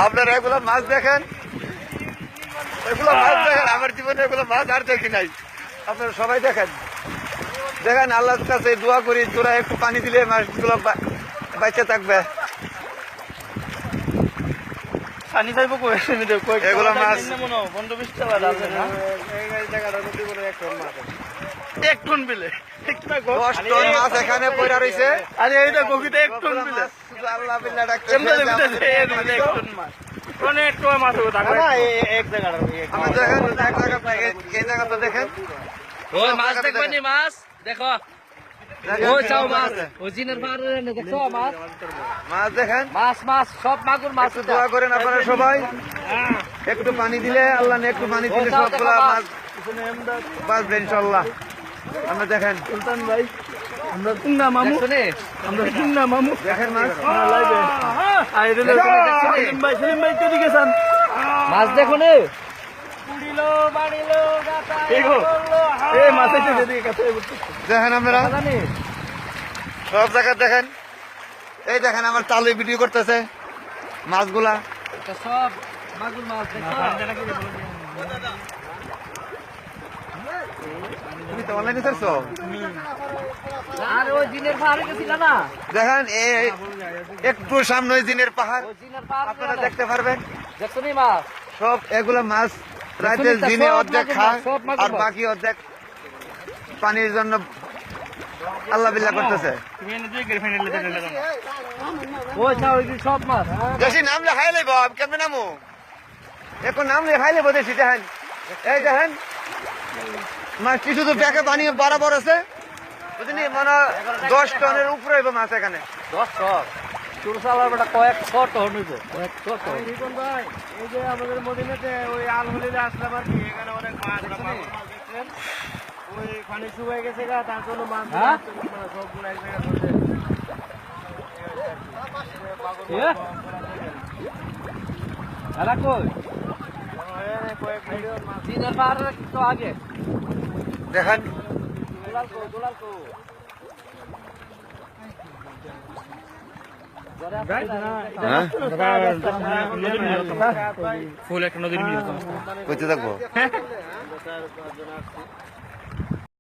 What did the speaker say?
আপনারা এগুলো মাছ দেখেন, এগুলো মাছ দেখেন, আমার জীবনে এগুলো মাছ আর দেখি নাই। আপনারা সবাই দেখেন, দেখেন আল্লাহর কাছে দোয়া করি তোরা একটু পানি দিলে মাছগুলো বাঁচে থাকবে। এগুলো মাছ 1 টন বিলে 10 টন মাছ এখানে পড়ে রয়েছে। আরে এইটা গভীরে 1 টন বিলে আল্লাহ বিল্লাহ ডাকতে এমনি বিলে 1 টন মাছ অনেক টন মাছ হবে থাকবে এক জায়গা আমি দেখেন এক জায়গা এই জায়গাটা দেখেন ওই মাছ দেখবে নি মাছ দেখো ওই চাও মাছ ওই জিনের পারে দেখছো মাছ মাছ দেখেন, মাছ মাছ সব মাগুর মাছ একটু দোয়া করেন আপনারা সবাই। একটু পানি দিলে আল্লাহ একটু পানি দিলে সবগুলা মাছ বাঁচবে ইনশাল্লাহ। আমরা দেখেন সুলতান ভাই আমরা টুঙ্গা মামু শুনে আমরা টুঙ্গা মামু দেখেন মাছ লাইভে আইরে সেলিম ভাই কে দিকেছেন মাছ দেখো নে দেখো এই মাছ এসে দিকে কাছে দেখেন আপনারা জানি সব জায়গা দেখেন। এই দেখেন আমার চালু ভিডিও করতেছে মাছগুলা। এটা সব মাগুর মাছ দেখো তুমি তো অনলাইনে ছাড়ছো? আর ওই জিনের পাহাড়ে গেছিল না দেখেন একটু সামনে ওই দিনের পাহাড় ওই জিনের পাহাড় আপনারা দেখতে পারবেন। দেখছো নি মাছ সব এগুলা মাছ রাতে দেখুন, দিনে সব অর্ধেক মাগুর খায় মাছ, সব মাগুর আর মাছ। বাকি অর্ধেক পানির জন্য আল্লাহ বিল্লাহ করতেছে। তুমি এনে দিয়ে ফাইনালে দিলে ওই চাও ওই সব মাছ বেশি নাম লেখাই লইব কেমন নামু এখন নাম লেখাই লইব দেশি দেখেন। এই দেখেন মাছটি শুধু প্যাকে পানি বরাবর আছে বুঝলি, মানে 10 টনের উপরে হইব মাছ এখানে। 10 টন চুর চালার বেটা কয়েক টন হইব কয়েক টন রিপন ভাই এই যে আমাদের মদিনাতে ওই আলহলিতে আসলাম আর কি, এখানে অনেক মাছ দেখছেন ওই পানি শুকায় গেছে গা তার জন্য মাছ হ্যাঁ? সবগুলো এক জায়গায় ধরছে। এরা কই কয়েক মিলিয়ন মাছ জিনের পাহাড়ে তো আগে দেখেন দুলাল কো ফুল একটা নদীর কইতে থাকবো।